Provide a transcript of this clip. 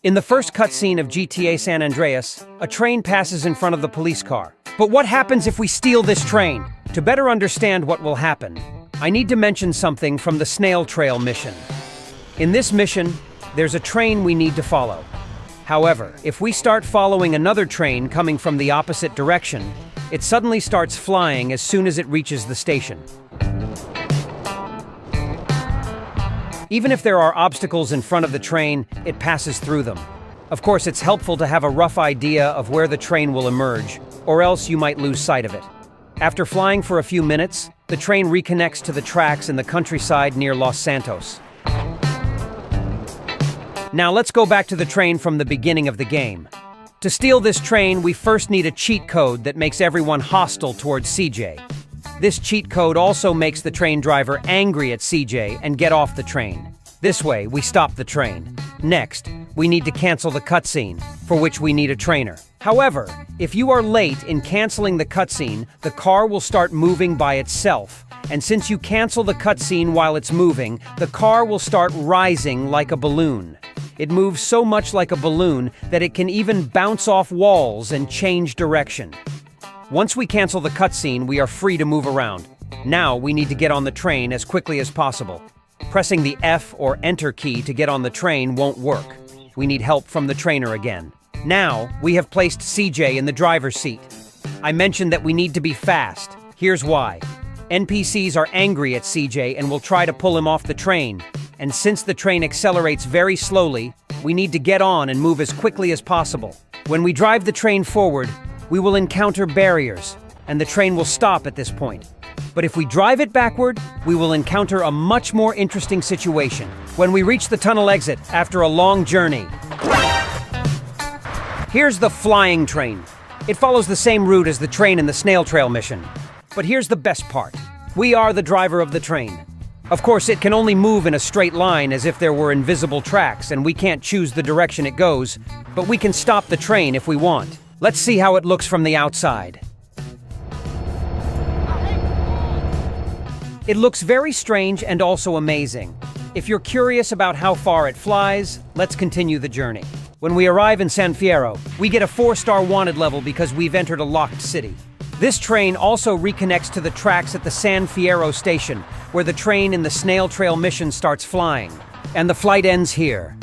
In the first cutscene of GTA San Andreas, a train passes in front of the police car. But what happens if we steal this train? To better understand what will happen, I need to mention something from the Snail Trail mission. In this mission, there's a train we need to follow. However, if we start following another train coming from the opposite direction, it suddenly starts flying as soon as it reaches the station. Even if there are obstacles in front of the train, it passes through them. Of course, it's helpful to have a rough idea of where the train will emerge, or else you might lose sight of it. After flying for a few minutes, the train reconnects to the tracks in the countryside near Los Santos. Now let's go back to the train from the beginning of the game. To steal this train, we first need a cheat code that makes everyone hostile towards CJ. This cheat code also makes the train driver angry at CJ and get off the train. This way, we stop the train. Next, we need to cancel the cutscene, for which we need a trainer. However, if you are late in canceling the cutscene, the car will start moving by itself. And since you cancel the cutscene while it's moving, the car will start rising like a balloon. It moves so much like a balloon that it can even bounce off walls and change direction. Once we cancel the cutscene, we are free to move around. Now we need to get on the train as quickly as possible. Pressing the F or Enter key to get on the train won't work. We need help from the trainer again. Now, we have placed CJ in the driver's seat. I mentioned that we need to be fast. Here's why. NPCs are angry at CJ and will try to pull him off the train. And since the train accelerates very slowly, we need to get on and move as quickly as possible. When we drive the train forward, we will encounter barriers, and the train will stop at this point. But if we drive it backward, we will encounter a much more interesting situation. When we reach the tunnel exit after a long journey. Here's the flying train. It follows the same route as the train in the Snail Trail mission. But here's the best part. We are the driver of the train. Of course, it can only move in a straight line as if there were invisible tracks, and we can't choose the direction it goes, but we can stop the train if we want. Let's see how it looks from the outside. It looks very strange and also amazing. If you're curious about how far it flies, let's continue the journey. When we arrive in San Fierro, we get a 4-star wanted level because we've entered a locked city. This train also reconnects to the tracks at the San Fierro station, where the train in the Snail Trail mission starts flying. And the flight ends here.